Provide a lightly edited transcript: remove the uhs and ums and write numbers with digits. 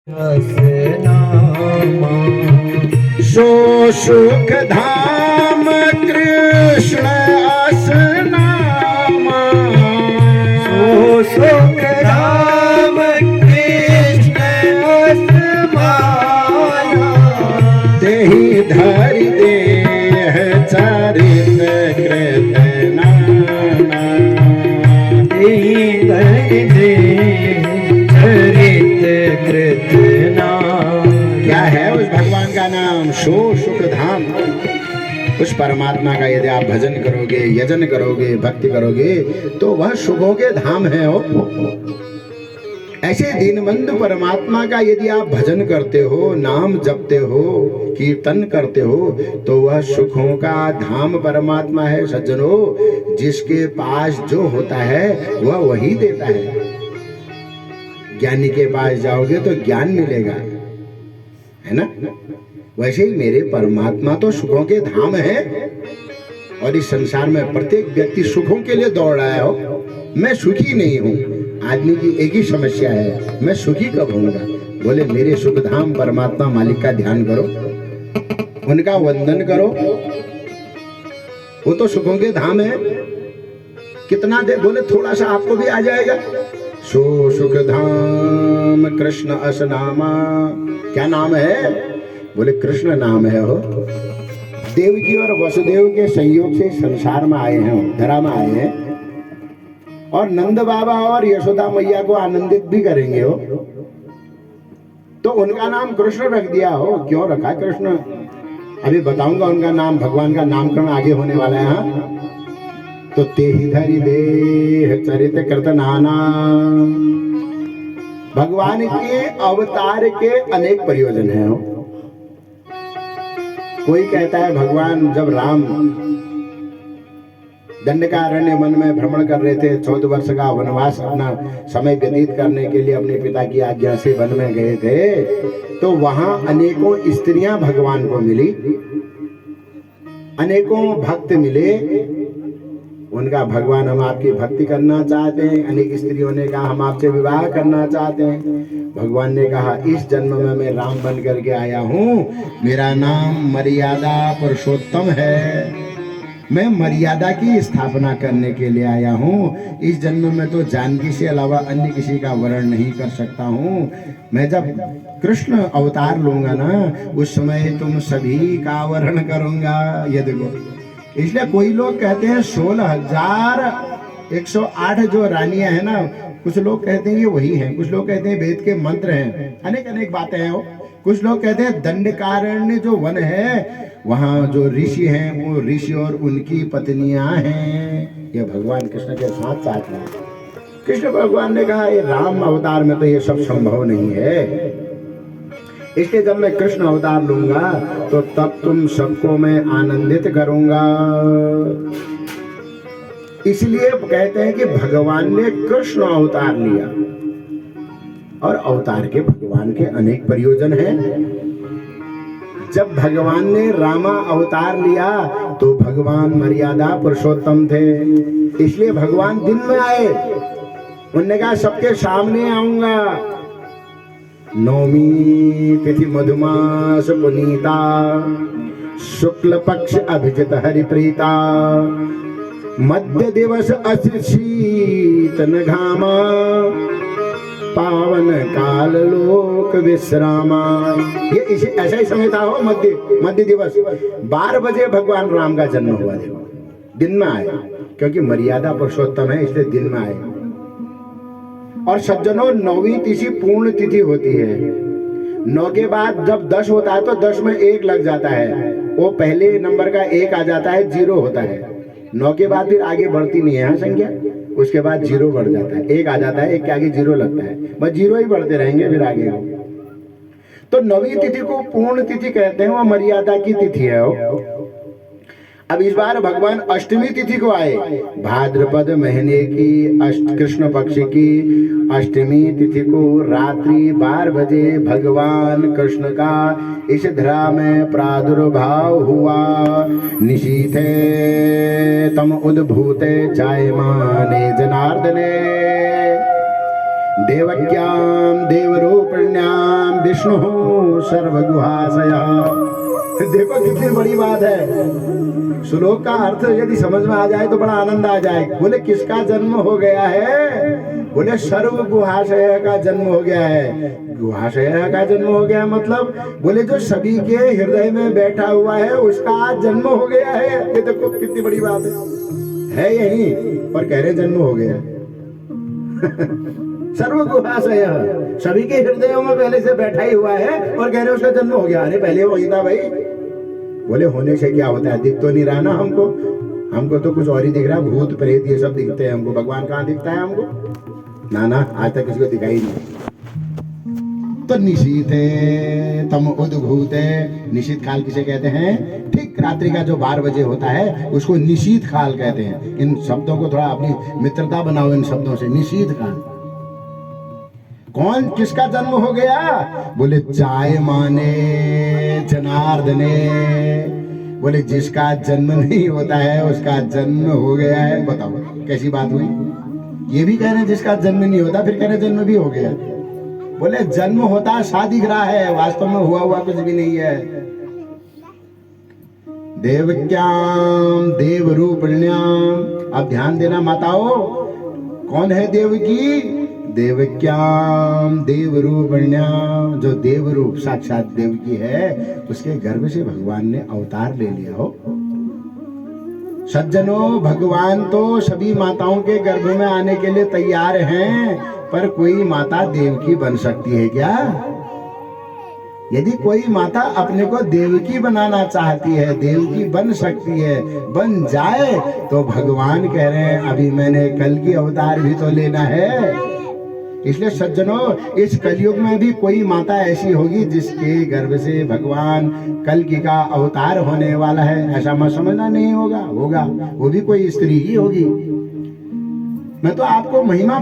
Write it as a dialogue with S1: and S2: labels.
S1: नामा सो सुख धाम कृष्ण असनामा सो सुख धाम कृष्ण असमाया तेहि धरि देह चरित कृत नाना तेहि धरि देह चरित कृत नाम। क्या है उस भगवान का नाम? सो सुख धाम। उस परमात्मा का यदि आप भजन करोगे, यजन करोगे, भक्ति करोगे तो वह सुखों के धाम है। ऐसे दीनबंधु परमात्मा का यदि आप भजन करते हो, नाम जपते हो, कीर्तन करते हो तो वह सुखों का धाम परमात्मा है। सज्जनों, जिसके पास जो होता है वह वही देता है। ज्ञानी के पास जाओगे तो ज्ञान मिलेगा, है ना? वैसे ही मेरे परमात्मा तो सुखों के धाम है और इस संसार में प्रत्येक व्यक्ति सुखों के लिए दौड़ रहा है। मैं सुखी नहीं हूँ। आदमी की एक ही समस्या है, मैं सुखी कब होऊंगा? बोले मेरे सुख धाम परमात्मा मालिक का ध्यान करो, उनका वंदन करो, वो तो सुखों के धाम है। कितना दे? बोले थोड़ा सा आपको भी आ जाएगा। सो सुख धाम कृष्ण असनामा। क्या नाम है? बोले कृष्ण नाम है। हो देवकी और वसुदेव के संयोग से संसार में आए हैं, धरा में आए हैं और नंद बाबा और यशोदा मैया को आनंदित भी करेंगे। हो तो उनका नाम कृष्ण रख दिया। हो क्यों रखा कृष्ण? अभी बताऊंगा उनका नाम। भगवान का नामकरण आगे होने वाला है। हाँ? तो तेहि धरि देह चरित कृत नाना। भगवान के अवतार के अनेक प्रयोजन हैं। कोई कहता है भगवान जब राम दंडकारण्य वन में भ्रमण कर रहे थे, 14 वर्ष का वनवास अपना समय व्यतीत करने के लिए अपने पिता की आज्ञा से वन में गए थे, तो वहां अनेकों स्त्रियां भगवान को मिली, अनेकों भक्त मिले। उनका भगवान हम आपकी भक्ति करना चाहते हैं। अनेक स्त्रियों ने कहा हम आपसे विवाह करना चाहते हैं। भगवान ने कहा इस जन्म में मैं राम बन करके आया हूँ, मेरा नाम मर्यादा पुरुषोत्तम है, मैं मर्यादा की स्थापना करने के लिए आया हूँ। इस जन्म में तो जानकी से अलावा अन्य किसी का वर्ण नहीं कर सकता हूँ। मैं जब कृष्ण अवतार लूंगा ना, उस समय तुम सभी का वर्ण करूंगा। ये देखो, इसलिए कोई लोग कहते हैं 16,108 जो रानियां हैं ना, कुछ लोग कहते हैं ये वही हैं, कुछ लोग कहते हैं वेद के मंत्र हैं, अनेक अनेक बातें हैं। वो कुछ लोग कहते हैं दंडकारण्य जो वन है वहां जो ऋषि हैं वो ऋषि और उनकी पत्नियां हैं। ये भगवान कृष्ण के साथ साथ हैं। कृष्ण भगवान ने कहा ये राम अवतार में तो ये सब संभव नहीं है, इसलिए जब मैं कृष्ण अवतार लूंगा तो तब तुम सबको मैं आनंदित करूंगा। इसलिए कहते हैं कि भगवान ने कृष्ण अवतार लिया और अवतार के भगवान के अनेक प्रयोजन हैं। जब भगवान ने रामा अवतार लिया तो भगवान मर्यादा पुरुषोत्तम थे, इसलिए भगवान दिन में आए। उन्होंने कहा सबके सामने आऊंगा। नौमी तिथि मधुमास पुनीता, शुक्ल पक्ष अभिजित हरिप्रीता, मध्य दिवस अशीतन घामा, पावन काल लोक विश्रामा। ये इसे ऐसा ही समय था। हो मध्य दिवस 12 बजे भगवान राम का जन्म हुआ। देखो दिन में आए, क्योंकि मर्यादा पुरुषोत्तम है इसलिए दिन में आए। और सज्जनों, 9वीं तिथि पूर्ण तिथि होती है। 9 के बाद जब 10 होता है तो 10 में 1 लग जाता है, वो पहले नंबर का 1 आ जाता है, 0 होता है। 9 के बाद फिर आगे बढ़ती नहीं है संख्या, उसके बाद 0 बढ़ जाता है, 1 आ जाता है, 1 के आगे 0 लगता है, बस 0 ही बढ़ते रहेंगे फिर आगे। तो 9वीं तिथि को पूर्ण तिथि कहते हैं, वो मर्यादा की तिथि है। अब इस बार भगवान अष्टमी तिथि को आए। भाद्रपद महीने की कृष्ण पक्ष की अष्टमी तिथि को रात्रि 12 बजे भगवान कृष्ण का इस धरा में प्रादुर्भाव हुआ। निशीथे तम उद्भूते जायमाने जनार्दने, देवक्याम देवरूपिण्याम विष्णु सर्वगुहाशयः। देखो कितनी बड़ी बात है। श्लोक का अर्थ यदि समझ में आ जाए तो बड़ा आनंद आ जाए। बोले किसका जन्म हो गया है? बोले सर्व गुहाशय का जन्म हो गया है। गुहाशय का जन्म हो गया मतलब बोले जो सभी के हृदय में बैठा हुआ है उसका आज जन्म हो गया है। ये देखो कितनी बड़ी बात है यही और कह रहे जन्म हो गया। सर्व गुहाशय सभी के हृदयों में पहले से बैठा ही हुआ है और कह रहे उसका जन्म हो गया। अरे पहले वही था भाई। बोले होने से क्या होता है? दिख तो नहीं रहा ना हमको, हमको तो कुछ और ही दिख रहा है। भूत प्रेत ये सब दिखते हैं हमको, भगवान कहाँ दिखता है हमको? ना ना, आज तक किसी को दिखाई नहीं। तो निशीथे तम उद्भूते, निशीत काल किसे कहते हैं? ठीक रात्रि का जो 12 बजे होता है उसको निशीत काल कहते हैं। इन शब्दों को थोड़ा अपनी मित्रता बनाओ इन शब्दों से। निशीत काल कौन किसका जन्म हो गया? बोले चाय माने जनार्दने। बोले जिसका जन्म नहीं होता है उसका जन्म हो गया है। बताओ कैसी बात हुई? ये भी कह रहे हैं जिसका जन्म नहीं होता, फिर कह रहे जन्म भी हो गया। बोले जन्म होता शादी ग्रह है, वास्तव में हुआ कुछ भी नहीं है। देवक्याम देवरूपिण्याम। अब ध्यान देना माताओं, कौन है देवकी? देवक्याम देवरूपिण्याम, जो देवरूप साक्षात देवकी है उसके गर्भ से भगवान ने अवतार ले लिया हो। सज्जनों, भगवान तो सभी माताओं के गर्भ में आने के लिए तैयार हैं, पर कोई माता देवकी बन सकती है क्या? यदि कोई माता अपने को देवकी बनाना चाहती है, देवकी बन सकती है, बन जाए तो भगवान कह रहे हैं अभी मैंने कल की अवतार भी तो लेना है। इसलिए सज्जनों, इस कलयुग में भी कोई माता ऐसी होगी जिसके गर्भ से भगवान कल की का अवतार होने वाला है, ऐसा मत समझना नहीं होगा। होगा वो भी कोई स्त्री ही होगी। मैं तो आपको महिमा